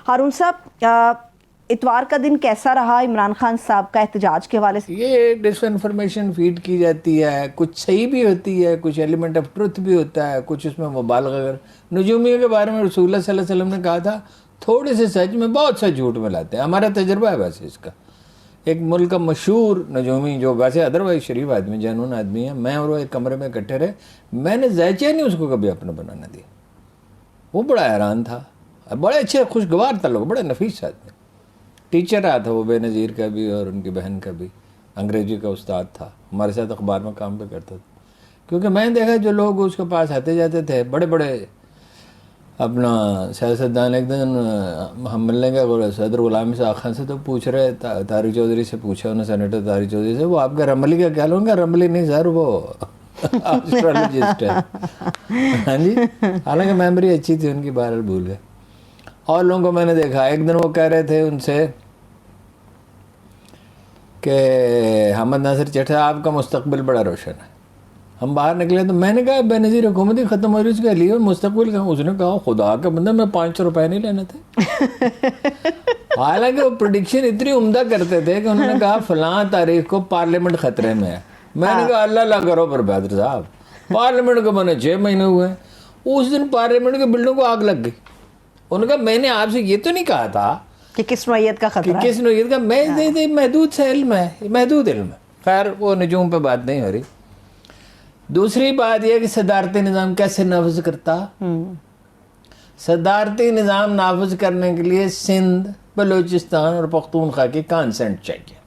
ہارون صاحب اتوار کا دن کیسا رہا عمران خان صاحب کا احتجاج کے حوالے سے؟ یہ ڈس انفارمیشن فیڈ کی جاتی ہے، کچھ صحیح بھی ہوتی ہے، کچھ ایلیمنٹ آف ٹروتھ بھی ہوتا ہے، کچھ اس میں مبالغہ۔ نجومیوں کے بارے میں رسول اللہ صلی اللہ علیہ وسلم نے کہا تھا تھوڑے سے سچ میں بہت سا جھوٹ ملاتے ہیں۔ ہمارا تجربہ ہے ویسے اس کا۔ ایک ملک کا مشہور نجومی جو ویسے ادروائز شریف آدمی، جنون آدمی ہے، میں اور وہ ایک کمرے میں اکٹھے رہے، میں نے ذائچہ نہیں اس کو کبھی اپنا بنانا دیا۔ وہ بڑا حیران تھا، بڑے اچھے خوشگوار تھا لوگ، بڑے نفیس آدمی۔ ٹیچر رہا تھا وہ بے نظیر کا بھی اور ان کی بہن کا بھی، انگریزی کا استاد تھا، ہمارے ساتھ اخبار میں کام پہ کرتا تھا۔ کیونکہ میں نے دیکھا جو لوگ اس کے پاس آتے جاتے تھے بڑے بڑے اپنا سیاستدان، ایک دن ہم ملنے گئے صدر غلام اسحاق خان سے، تو پوچھ رہے طارق چودھری سے پوچھا انہوں نے، سینیٹر طارق چودھری سے، وہ آپ کا رملی کا کیا لوں گا؟ رملی نہیں سر، وہ آسٹرالوجسٹ ہے۔ ہاں جی، حالانکہ میموری اچھی تھی ان کی، بہرحال بھول گئے۔ اور لوگوں کو میں نے دیکھا، ایک دن وہ کہہ رہے تھے ان سے کہ حامد ناصر چٹھا آپ کا مستقبل بڑا روشن ہے۔ ہم باہر نکلے تو میں نے کہا بے نظیر حکومت ہی ختم ہو رہی، اس کے لیے مستقبل کا۔ اس نے کہا خدا کا بندہ، میں 500 روپے نہیں لینے تھے۔ حالانکہ وہ پریڈکشن اتنی عمدہ کرتے تھے کہ انہوں نے کہا فلاں تاریخ کو پارلیمنٹ خطرے میں ہے۔ میں نے کہا اللہ اللہ کرو پر بہادر صاحب، پارلیمنٹ کو بنے 6 مہینے ہوئے ہیں۔ اس دن پارلیمنٹ کے بلڈنگ کو آگ لگ گئی۔ انہوں نے کہا میں نے آپ سے یہ تو نہیں کہا تھا کہ کس نوعیت کا خطرہ ہے، کس نوعیت کا، میں محدود سے علم ہے، محدود علم ہے۔ خیر وہ نجوم پہ بات نہیں ہو رہی۔ دوسری بات یہ کہ صدارتی نظام کیسے نافذ کرتا؟ صدارتی نظام نافذ کرنے کے لیے سندھ، بلوچستان اور پختونخوا کی کانسنٹ چاہیے،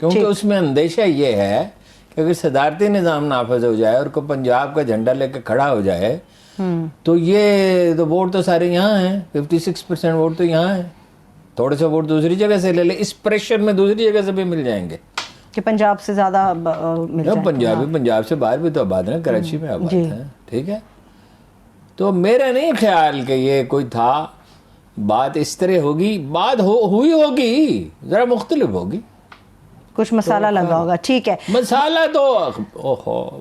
کیونکہ اس میں اندیشہ یہ ہے کہ اگر صدارتی نظام نافذ ہو جائے اور کوئی پنجاب کا جھنڈا لے کے کھڑا ہو جائے تو یہ تو ووٹ تو سارے یہاں ہیں، 56% ووٹ تو یہاں ہیں، تھوڑے سے ووٹ دوسری جگہ سے لے لے، اس پریشر میں دوسری جگہ سے بھی مل جائیں گے کہ پنجاب سے زیادہ مل جائے۔ پنجابی پنجاب سے باہر بھی تو آباد ہیں، کراچی میں آباد ہیں، ٹھیک ہے۔ تو میرا نہیں خیال کہ یہ کوئی تھا، بات اس طرح ہوگی، بات ہوئی ہوگی، ذرا مختلف ہوگی، کچھ مسالہ لگا ہوگا، ٹھیک ہے۔ مسالہ تو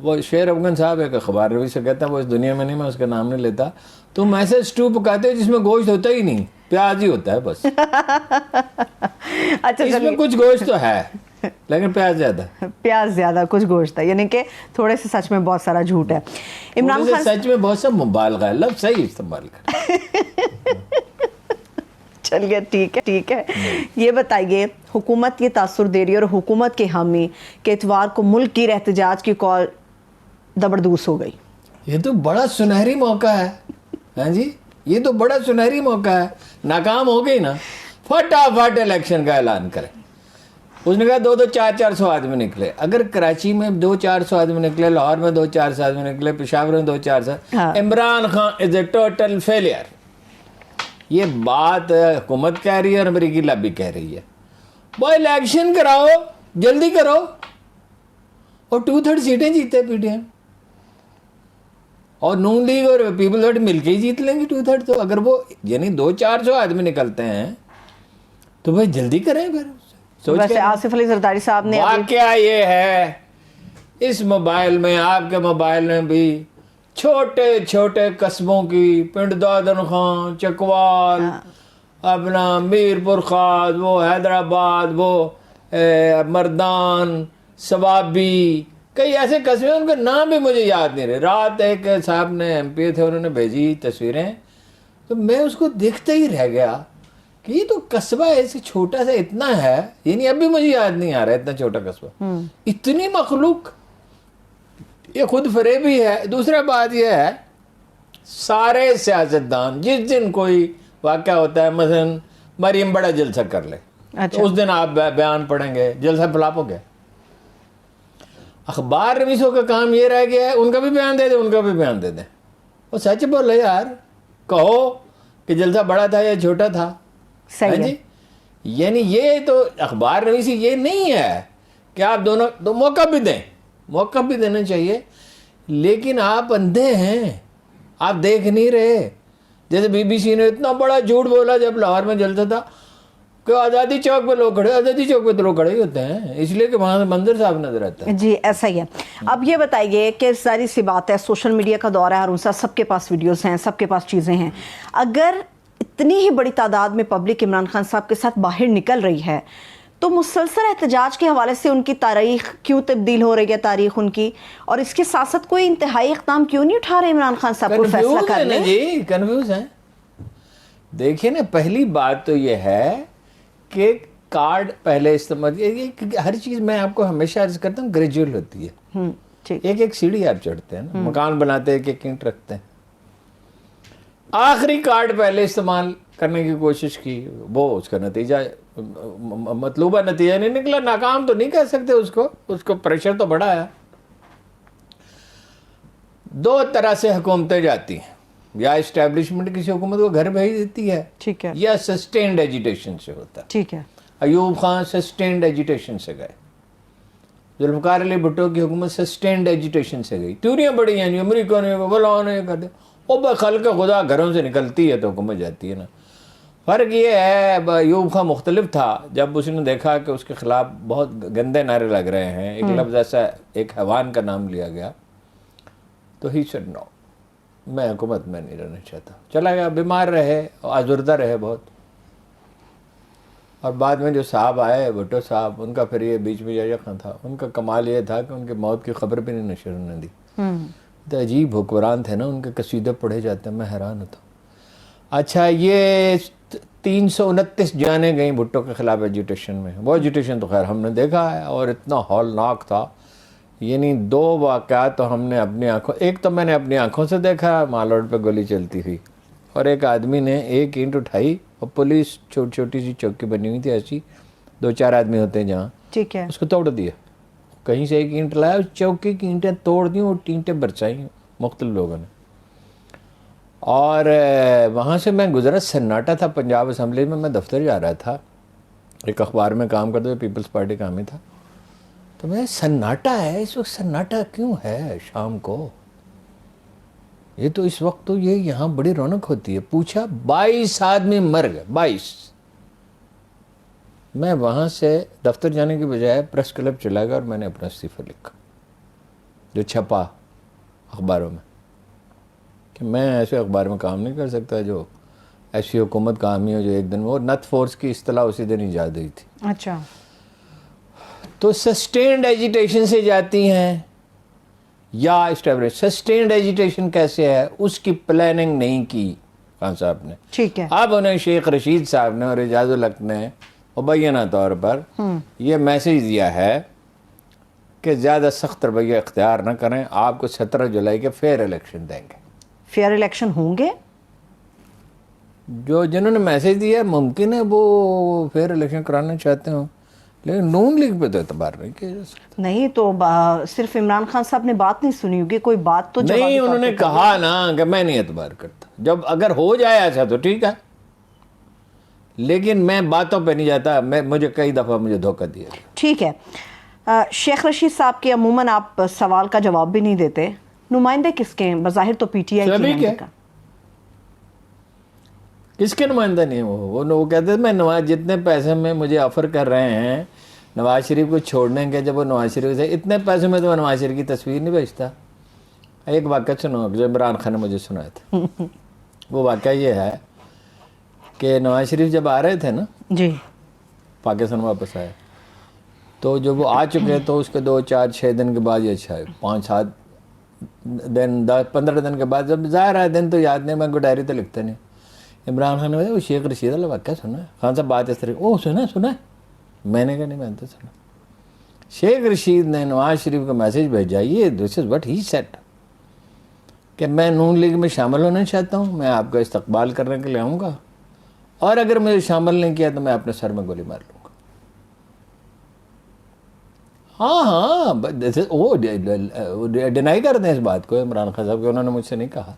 وہ شیر افغان صاحب ایک اخبار روی سے کہتا ہے، وہ اس دنیا میں نہیں، میں اس کا نام نہیں لیتا، تم ایسے اسٹو پکاتے ہو جس میں گوشت ہوتا ہی نہیں، پیاز ہی ہوتا ہے بس۔ اچھا، اس میں کچھ گوشت تو ہے لیکن پیاز زیادہ، پیاز زیادہ، کچھ گوشت ہے، یعنی کہ تھوڑے سے سچ میں بہت سارا جھوٹ ہے۔ عمران خان سچ میں بہت سا مبالغہ ہے، لفظ صحیح استعمال کر۔ چلیے ٹھیک ہے۔ یہ بتائیے، حکومت یہ تاثر دے رہی ہے اور حکومت کے حامی کہ اتوار کو ملک کی احتجاج کی کال زبردست ہو گئی۔ یہ تو بڑا سنہری موقع ہے، ہاں جی، یہ تو بڑا سنہری موقع ہے۔ ناکام ہو گئی نا، فٹافٹ الیکشن کا اعلان کریں۔ اس نے کہا 200-400 آدمی نکلے۔ اگر کراچی میں 200-400 آدمی نکلے، لاہور میں 200-400 آدمی نکلے، پشاور میں 200-400، عمران خان از اے ٹوٹل فیلئر۔ یہ بات حکومت کہہ رہی ہے اور امریکی لابی کہہ رہی ہے۔ وہ الیکشن کراؤ، جلدی کرو، اور 2/3 سیٹیں جیتے پی ٹی ایم اور نون لیگ اور پیپل پارٹی مل کے ہی جیت لیں گی 2/3۔ تو اگر وہ یعنی 200-400 آدمی نکلتے ہیں تو بھائی جلدی کریں۔ پھر ویسے آصف علی زرداری صاحب نے واقعہ یہ ہے، اس موبائل میں، آپ کے موبائل میں بھی چھوٹے چھوٹے قصبوں کی، پنڈ دادن خان، چکوال، اپنا میر پور خاص، وہ حیدرآباد، وہ مردان، ثوابی، کئی ایسے قصبے، ان کے نام بھی مجھے یاد نہیں رہے۔ رات ایک صاحب نے ایم پی تھے، انہوں نے بھیجی تصویریں، تو میں اس کو دیکھتے ہی رہ گیا کہ یہ تو قصبہ ایسے چھوٹا سا اتنا ہے، یعنی اب بھی مجھے یاد نہیں آ رہا اتنا چھوٹا قصبہ، اتنی مخلوق، یہ خود فریبی ہے۔ دوسرا بات یہ ہے، سارے سیاستدان جس دن کوئی واقعہ ہوتا ہے، مثلا مریم بڑا جلسہ کر لے، تو اس دن آپ بیان پڑھیں گے، جلسہ فلاپ ہو گیا۔ اخبار نویسوں کا کام یہ رہ گیا ہے، ان کا بھی بیان دے دیں، ان کا بھی بیان دے دیں، وہ سچ بولے یار، کہو کہ جلسہ بڑا تھا یا چھوٹا تھا۔ صحیح ہے، یعنی یہ تو اخبار نویسی یہ نہیں ہے کہ آپ دونوں تو موقع بھی دیں، موقع بھی دینا چاہیے، لیکن آپ اندھے ہیں، آپ دیکھ نہیں رہے۔ جیسے بی بی سی نے اتنا بڑا جھوٹ بولا جب لاہور میں جلسہ تھا کہ آزادی چوک پہ لوگ کھڑے، آزادی چوک پہ تو لوگ کھڑے ہی ہوتے ہیں، اس لیے کہ وہاں سے منظر صاحب نظر آتا ہے۔ جی ایسا ہی ہے۔ اب یہ بتائیے کہ ظاہر سی بات ہے، سوشل میڈیا کا دور ہے، ہارون صاحب، سب کے پاس ویڈیوز ہیں، سب کے پاس چیزیں ہیں، اگر اتنی ہی بڑی تعداد میں پبلک عمران خان صاحب کے ساتھ باہر نکل رہی ہے تو مسلسل احتجاج کے حوالے سے ان کی تاریخ کیوں تبدیل ہو رہی ہے، تاریخ ان کی، اور اس کے ساتھ ساتھ کوئی انتہائی اقدام کیوں نہیں اٹھا رہے عمران خان صاحب کو فیصلہ کر لیں؟ جی کنفیوز ہیں. دیکھیے نا، پہلی بات تو یہ ہے کہ کارڈ پہلے استعمال، ہر چیز میں آپ کو ہمیشہ عرض کرتا ہوں گریجول ہوتی ہے. ایک ایک سیڑھی آپ چڑھتے ہیں نا، مکان بناتے ہیں، ایک ایک اینٹ رکھتے ہیں. آخری کارڈ پہلے استعمال کرنے کی کوشش کی، وہ اس کا نتیجہ مطلوبہ نتیجہ نہیں نکلا. ناکام تو نہیں کہہ سکتے اس کو پریشر تو بڑا ہے. دو طرح سے حکومتیں جاتی ہیں، یا اسٹیبلشمنٹ کسی حکومت کو گھر بھیج دیتی ہے، ٹھیک ہے، یا سسٹینڈ ایجیٹیشن سے ہوتا ہے. ٹھیک ہے. ایوب خان سسٹینڈ ایجیٹیشن سے گئے، ذوالفقار علی بھٹو کی حکومت سسٹینڈ ایجیٹیشن سے گئی. تیوریاں بڑی ہیں، امریکہ نے بلاؤ نے کر دیا، وہ خلق خدا گھروں سے نکلتی ہے تو حکومت جاتی ہے نا. فرق یہ ہے ایوب خان مختلف تھا. جب اس نے دیکھا کہ اس کے خلاف بہت گندے نعرے لگ رہے ہیں، ایک لفظ ایسا ایک حیوان کا نام لیا گیا، تو ہی said no، میں حکومت میں نہیں رہنا چاہتا. چلا گیا، بیمار رہے، آزردہ رہے بہت. اور بعد میں جو صاحب آئے، بھٹو صاحب، ان کا پھر یہ بیچ میں یحییٰ خان تھا، ان کا کمال یہ تھا کہ ان کے موت کی خبر بھی نہیں نشر ہونے دی. تو عجیب حکمران تھے نا، ان کے قصیدے پڑھے جاتے ہیں، میں حیران ہوتا ہوں. اچھا، یہ 329 جانیں گئیں بھٹو کے خلاف ایجوٹیشن میں. وہ ایجوٹیشن تو خیر ہم نے دیکھا ہے، اور اتنا ہولناک تھا. یعنی 2 واقعات تو ہم نے اپنی آنکھوں، ایک تو میں نے اپنی آنکھوں سے دیکھا، مال روڈ پہ گولی چلتی ہوئی، اور ایک آدمی نے ایک اینٹ اٹھائی، اور پولیس چھوٹی سی چوکی بنی ہوئی تھی ایسی، 2-4 آدمی ہوتے ہیں جہاں، ٹھیک ہے، اس کو توڑ دیا. کہیں سے ایک اینٹ لایا، اس چوکی کی اینٹیں توڑ دیں اور اینٹیں برچائیں مختلف لوگوں نے. اور وہاں سے میں گزرا، سناٹا تھا پنجاب اسمبلی میں دفتر جا رہا تھا، ایک اخبار میں کام کرتے ہوئے، پیپلز پارٹی کا آدمی تھا. تو میں سناٹا ہے اس وقت، سناٹا کیوں ہے شام کو؟ یہ تو اس وقت تو یہ یہاں بڑی رونق ہوتی ہے. پوچھا، 22 آدمی مر گئے، 22. میں وہاں سے دفتر جانے کی بجائے پریس کلب چلا گیا اور میں نے اپنا استعفیٰ لکھا، جو چھپا اخباروں میں، کہ میں ایسے اخبار میں کام نہیں کر سکتا جو ایسی حکومت کامی ہو جو ایک دن، وہ نت فورس کی اصطلاح اسی دن ایجاد ہوئی تھی. اچھا، تو سسٹینڈ ایجیٹیشن سے جاتی ہیں یا اسٹیبلش. سسٹینڈ ایجیٹیشن کیسے ہے، اس کی پلاننگ نہیں کی خان صاحب نے. ٹھیک ہے. اب انہیں شیخ رشید صاحب نے اور اعجاز الحق نے مبینہ طور پر یہ میسج دیا ہے کہ زیادہ سخت رویہ اختیار نہ کریں، آپ کو 17 جولائی کے فیئر الیکشن دیں گے. فیئر الیکشن ہوں گے؟ جنہوں نے میسج دیا ممکن ہے وہ فیئر الیکشن کرانا چاہتے ہوں، لیکن نون لیگ پہ تو اعتبار نہیں کیا جا سکتا. نہیں تو صرف عمران خان صاحب نے بات نہیں سنی ہوگی، کوئی بات تو نہیں، انہوں نے کہا نا کہ میں نہیں اعتبار کرتا. جب اگر ہو جائے ایسا تو ٹھیک ہے، لیکن میں باتوں پہ نہیں جاتا. مجھے کئی دفعہ دھوکہ دیا. ٹھیک ہے. شیخ رشید صاحب کے عموماً آپ سوال کا جواب بھی نہیں دیتے. نمائندے کس کے ہیں؟ بظاہر تو پی ٹی آئی کے. کس کے نمائندہ نہیں؟ وہ کہتے ہیں میں جتنے پیسے میں مجھے آفر کر رہے ہیں نواز شریف کو چھوڑنے کے، جب وہ نواز شریف سے اتنے پیسے میں تو نواز شریف کی تصویر نہیں بھیجتا. ایک واقعہ سنو جو عمران خان نے مجھے سنایا تھا. وہ واقعہ یہ ہے کہ نواز شریف جب آ رہے تھے نا، جی، پاکستان واپس آئے، تو جب وہ آ چکے تو اس کے 2-4-6 دن کے بعد، یہ 5-7 دن 10-15 دن کے بعد، جب ظاہر ہے دن تو یاد نہیں، میں کو ڈائری تو لکھتے نہیں. عمران خان نے وہ شیخ رشید والا واقعہ سنا ہے؟ خان صاحب بات اس طرح، وہ سنا ہے؟ میں نے کہا نہیں، میں نے تو سنا. شیخ رشید نے نواز شریف کو میسج بھیجا، یہ دس از وٹ ہی سیڈ، کہ میں نون لیگ میں شامل ہونا چاہتا ہوں، میں آپ کا استقبال کرنے کے لیے آؤں گا، اور اگر مجھے شامل نہیں کیا تو میں اپنے سر میں گولی مار لوں گا. ہاں، وہ ڈینائی کرتے ہیں اس بات کو عمران خان صاحب، کہ انہوں نے مجھ سے نہیں کہا.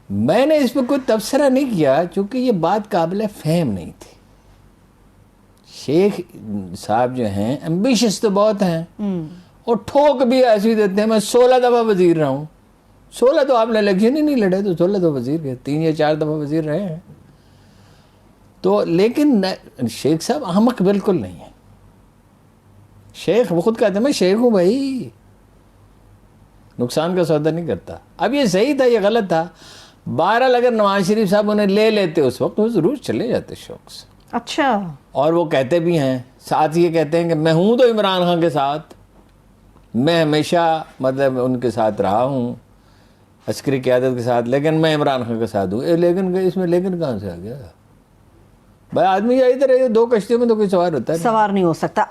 میں نے اس پہ کوئی تبصرہ نہیں کیا چونکہ یہ بات قابل فہم نہیں تھی. شیخ صاحب جو ہیں ایمبیشس تو بہت ہیں، اور ٹھوک بھی ایسی دیتے ہیں. میں 16 دفعہ وزیر رہا ہوں. 16 تو آپ نے الیکشن ہی نہیں لڑے، تو 16 تو وزیر گئے، 3 یا 4 دفعہ وزیر رہے ہیں. تو لیکن شیخ صاحب احمق بالکل نہیں ہے. شیخ وہ خود کہتے ہیں میں شیخ ہوں بھائی، نقصان کا سودا نہیں کرتا. اب یہ صحیح تھا، یہ غلط تھا. بہرحال اگر نواز شریف صاحب انہیں لے لیتے اس وقت وہ ضرور چلے جاتے شوق سے. اچھا. اور وہ کہتے بھی ہیں ساتھ یہ کہتے ہیں کہ میں ہوں تو عمران خان کے ساتھ, میں ہمیشہ مطلب ان کے ساتھ رہا ہوں عسکری قیادت کے ساتھ, لیکن میں عمران خان کے ساتھ ہوں. لیکن اس میں لیکن کہاں سے آ گیا بھائی؟ آدمی ادھر دو کشتیوں میں تو کوئی سوار ہوتا ہے سوار نہیں ہو سکتا.